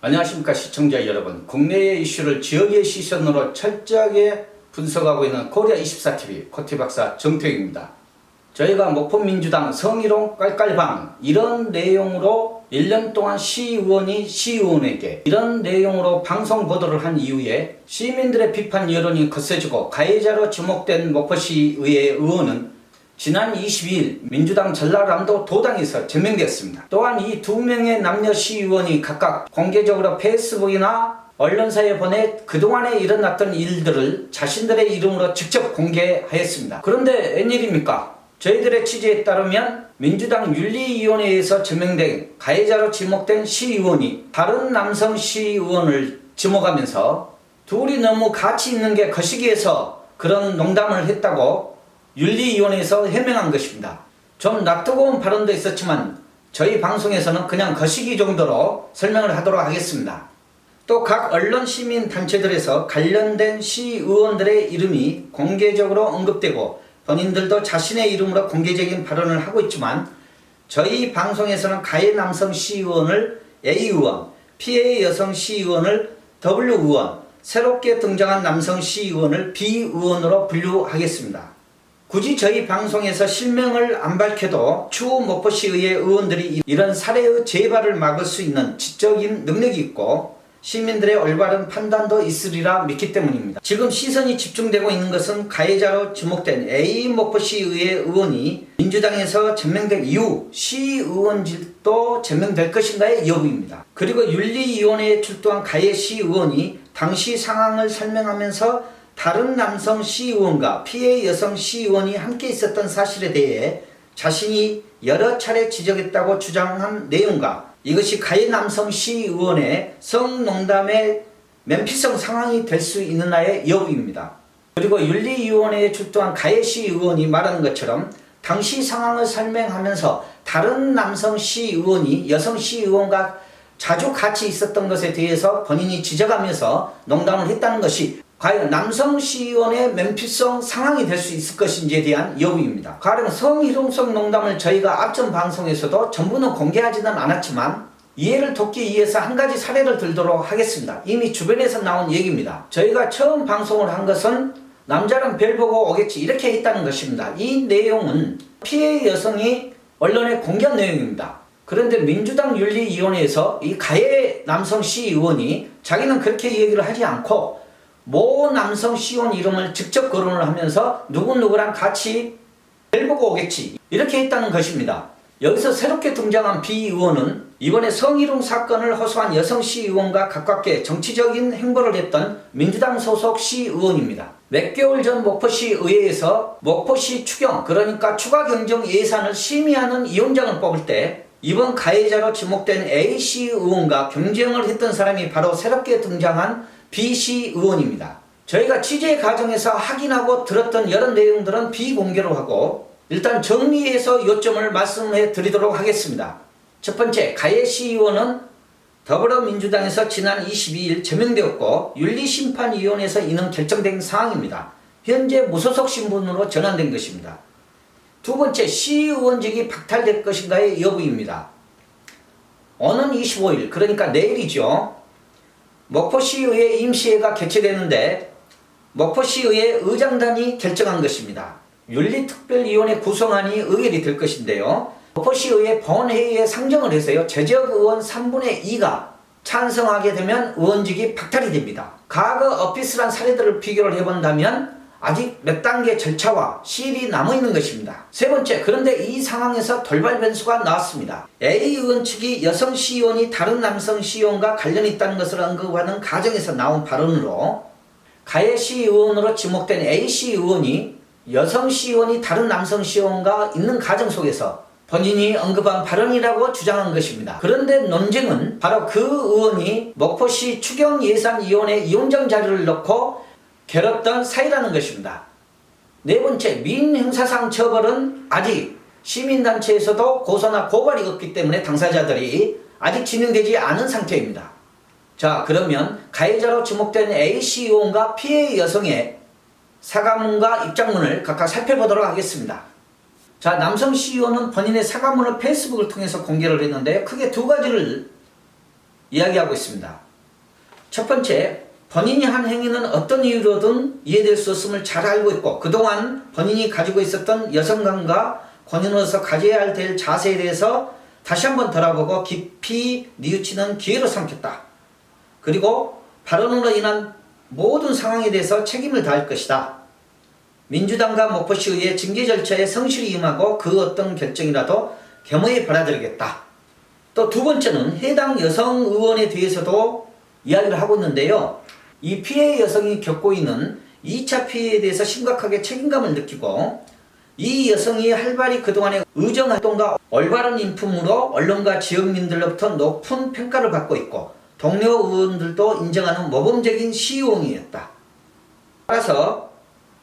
안녕하십니까 시청자 여러분. 국내의 이슈를 지역의 시선으로 철저하게 분석하고 있는 코리아24TV 코티박사 정태욱입니다. 저희가 목포민주당 성희롱 깔깔방 이런 내용으로 1년 동안 시의원이 시의원에게 이런 내용으로 방송 보도를 한 이후에 시민들의 비판 여론이 거세지고 가해자로 지목된 목포시의회 의원은 지난 22일 민주당 전라남도 도당에서 제명되었습니다. 또한 이 두 명의 남녀 시의원이 각각 공개적으로 페이스북이나 언론사에 보내 그동안에 일어났던 일들을 자신들의 이름으로 직접 공개하였습니다. 그런데 웬일입니까? 저희들의 취재에 따르면 민주당 윤리위원회에서 제명된 가해자로 지목된 시의원이 다른 남성 시의원을 지목하면서 둘이 너무 같이 있는 게 거시기해서 그런 농담을 했다고 윤리위원회에서 해명한 것입니다. 좀 낯뜨거운 발언도 있었지만 저희 방송에서는 그냥 거시기 정도로 설명을 하도록 하겠습니다. 또 각 언론 시민 단체들에서 관련된 시의원들의 이름이 공개적으로 언급되고 본인들도 자신의 이름으로 공개적인 발언을 하고 있지만 저희 방송에서는 가해 남성 시의원을 A의원, 피해 여성 시의원을 W의원, 새롭게 등장한 남성 시의원을 B의원으로 분류하겠습니다. 굳이 저희 방송에서 실명을 안 밝혀도 추후 목포시의회 의원들이 이런 사례의 재발을 막을 수 있는 지적인 능력이 있고 시민들의 올바른 판단도 있으리라 믿기 때문입니다. 지금 시선이 집중되고 있는 것은 가해자로 지목된 A 목포시의회 의원이 민주당에서 제명된 이후 시의원직도 제명될 것인가의 여부입니다. 그리고 윤리위원회에 출두한 가해 시의원이 당시 상황을 설명하면서 다른 남성 시의원과 피해 여성 시의원이 함께 있었던 사실에 대해 자신이 여러 차례 지적했다고 주장한 내용과 이것이 가해 남성 시의원의 성농담의 면피성 상황이 될 수 있느냐의 여부입니다. 그리고 윤리위원회에 출두한 가해 시의원이 말하는 것처럼 당시 상황을 설명하면서 다른 남성 시의원이 여성 시의원과 자주 같이 있었던 것에 대해서 본인이 지적하면서 농담을 했다는 것이 과연 남성 시의원의 면피성 상황이 될 수 있을 것인지에 대한 여부입니다. 가령 성희롱성 농담을 저희가 앞전 방송에서도 전부는 공개하지는 않았지만 이해를 돕기 위해서 한 가지 사례를 들도록 하겠습니다. 이미 주변에서 나온 얘기입니다. 저희가 처음 방송을 한 것은 남자는 별 보고 오겠지 이렇게 했다는 것입니다. 이 내용은 피해 여성이 언론에 공개한 내용입니다. 그런데 민주당 윤리위원회에서 이 가해 남성 시의원이 자기는 그렇게 얘기를 하지 않고 모 남성 시의원 이름을 직접 거론을 하면서 누구누구랑 같이 별 보고 오겠지 이렇게 했다는 것입니다. 여기서 새롭게 등장한 B 의원은 이번에 성희롱 사건을 호소한 여성 시의원과 가깝게 정치적인 행보를 했던 민주당 소속 시의원입니다. 몇 개월 전 목포시 의회에서 목포시 추경 그러니까 추가 경정 예산을 심의하는 위원장을 뽑을 때 이번 가해자로 지목된 A씨 의원과 경쟁을 했던 사람이 바로 새롭게 등장한 B씨 의원입니다. 저희가 취재 과정에서 확인하고 들었던 여러 내용들은 비공개로 하고 일단 정리해서 요점을 말씀해 드리도록 하겠습니다. 첫 번째, 가해 시의원은 더불어민주당에서 지난 22일 제명되었고 윤리심판위원회에서 이는 결정된 사항입니다. 현재 무소속 신분으로 전환된 것입니다. 두 번째, 시의원직이 박탈될 것인가의 여부입니다. 오는 25일 그러니까 내일이죠. 목포시의회 임시회가 개최되는데 목포시의회 의장단이 결정한 것입니다. 윤리특별위원회 구성안이 의결이 될 것인데요. 목포시의회 본회의에 상정을 해서요. 제적의원 3분의 2가 찬성하게 되면 의원직이 박탈이 됩니다. 과거 어피스란 사례들을 비교를 해본다면 아직 몇 단계 절차와 시일이 남아있는 것입니다. 세 번째, 그런데 이 상황에서 돌발 변수가 나왔습니다. A 의원 측이 여성 시의원이 다른 남성 시의원과 관련이 있다는 것을 언급하는 가정에서 나온 발언으로 가해 시의원으로 지목된 A 시의원이 여성 시의원이 다른 남성 시의원과 있는 가정 속에서 본인이 언급한 발언이라고 주장한 것입니다. 그런데 논쟁은 바로 그 의원이 목포시 추경예산위원회 위원장 자리를 놓고 겨뤘던 사이라는 것입니다. 네 번째, 민형사상 처벌은 아직 시민단체에서도 고소나 고발이 없기 때문에 당사자들이 아직 진행되지 않은 상태입니다. 자, 그러면 가해자로 지목된 A씨 의원과 피해 여성의 사과문과 입장문을 각각 살펴보도록 하겠습니다. 자, 남성 시의원은 본인의 사과문을 페이스북을 통해서 공개를 했는데 크게 두 가지를 이야기하고 있습니다. 첫 번째, 본인이 한 행위는 어떤 이유로든 이해될 수 없음을 잘 알고 있고 그동안 본인이 가지고 있었던 여성감과 권위로서 가져야 될 자세에 대해서 다시 한번 돌아보고 깊이 뉘우치는 기회로 삼켰다. 그리고 발언으로 인한 모든 상황에 대해서 책임을 다할 것이다. 민주당과 목포시의회 징계 절차에 성실히 임하고 그 어떤 결정이라도 겸허히 받아들이겠다. 또 두 번째는 해당 여성 의원에 대해서도 이야기를 하고 있는데요. 이 피해 여성이 겪고 있는 2차 피해에 대해서 심각하게 책임감을 느끼고 이 여성이 활발히 그동안의 의정활동과 올바른 인품으로 언론과 지역민들로부터 높은 평가를 받고 있고 동료 의원들도 인정하는 모범적인 시의원이었다. 따라서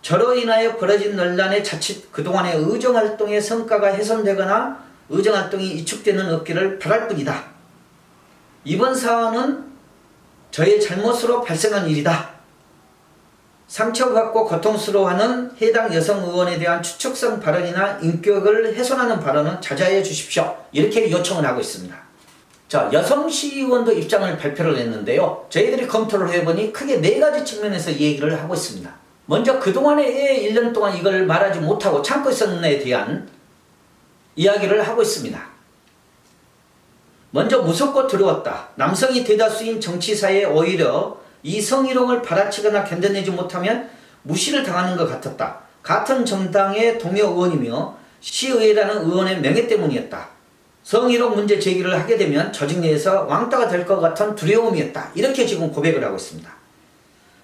저로 인하여 벌어진 논란의 자칫 그동안의 의정활동의 성과가 훼손되거나 의정활동이 이축되는 없기를 바랄 뿐이다. 이번 사안은 저의 잘못으로 발생한 일이다. 상처받고 고통스러워하는 해당 여성 의원에 대한 추측성 발언이나 인격을 훼손하는 발언은 자제해 주십시오. 이렇게 요청을 하고 있습니다. 자, 여성 시의원도 입장을 발표를 했는데요. 저희들이 검토를 해보니 크게 4가지 측면에서 이 얘기를 하고 있습니다. 먼저 그동안에 1년 동안 이걸 말하지 못하고 참고 있었는에 대한 이야기를 하고 있습니다. 먼저 무섭고 두려웠다. 남성이 대다수인 정치사에 오히려 이 성희롱을 받아치거나 견뎌내지 못하면 무시를 당하는 것 같았다. 같은 정당의 동료 의원이며 시의회라는 의원의 명예 때문이었다. 성희롱 문제 제기를 하게 되면 조직 내에서 왕따가 될 것 같은 두려움이었다. 이렇게 지금 고백을 하고 있습니다.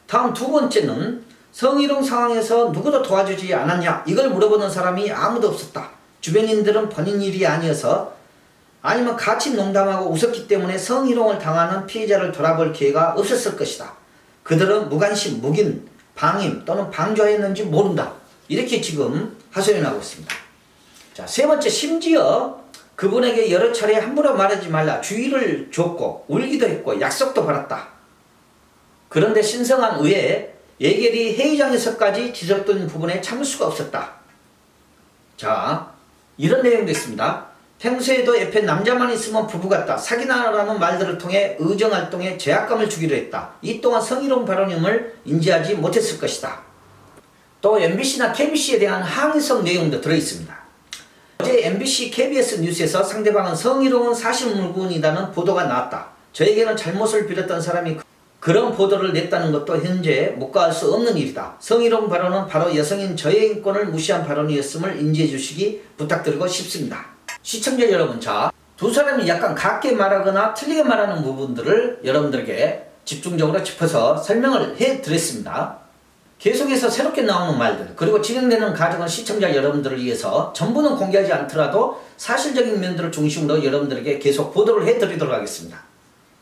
다음 두 번째는 성희롱 상황에서 누구도 도와주지 않았냐 이걸 물어보는 사람이 아무도 없었다. 주변인들은 본인 일이 아니어서 아니면 같이 농담하고 웃었기 때문에 성희롱을 당하는 피해자를 돌아볼 기회가 없었을 것이다. 그들은 무관심, 묵인, 방임 또는 방조했는지 모른다. 이렇게 지금 하소연하고 있습니다. 자, 세 번째, 심지어 그분에게 여러 차례 함부로 말하지 말라 주의를 줬고 울기도 했고 약속도 받았다. 그런데 신성한 의회에 예결위 회의장에서까지 지적된 부분에 참을 수가 없었다. 자, 이런 내용도 있습니다. 평소에도 옆에 남자만 있으면 부부 같다. 사기나라는 말들을 통해 의정활동에 제약감을 주기로 했다. 이 또한 성희롱 발언임을 인지하지 못했을 것이다. 또 MBC나 KBC에 대한 항의성 내용도 들어있습니다. 어제 MBC, KBS 뉴스에서 상대방은 성희롱은 사실무근이라는 보도가 나왔다. 저에게는 잘못을 빌었던 사람이 그런 보도를 냈다는 것도 현재 묵과할 수 없는 일이다. 성희롱 발언은 바로 여성인 저의 인권을 무시한 발언이었음을 인지해 주시기 부탁드리고 싶습니다. 시청자 여러분, 자, 두 사람이 약간 같게 말하거나 틀리게 말하는 부분들을 여러분들에게 집중적으로 짚어서 설명을 해드렸습니다. 계속해서 새롭게 나오는 말들 그리고 진행되는 과정은 시청자 여러분들을 위해서 전부는 공개하지 않더라도 사실적인 면들을 중심으로 여러분들에게 계속 보도를 해드리도록 하겠습니다.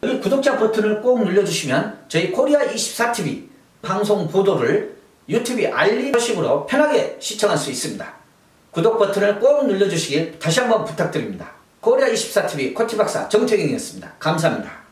여기 구독자 버튼을 꼭 눌러주시면 저희 코리아24TV 방송 보도를 유튜브 알림 소식으로 편하게 시청할 수 있습니다. 구독 버튼을 꼭 눌러주시길 다시 한번 부탁드립니다. 코리아24TV 코티박사 정태경이었습니다. 감사합니다.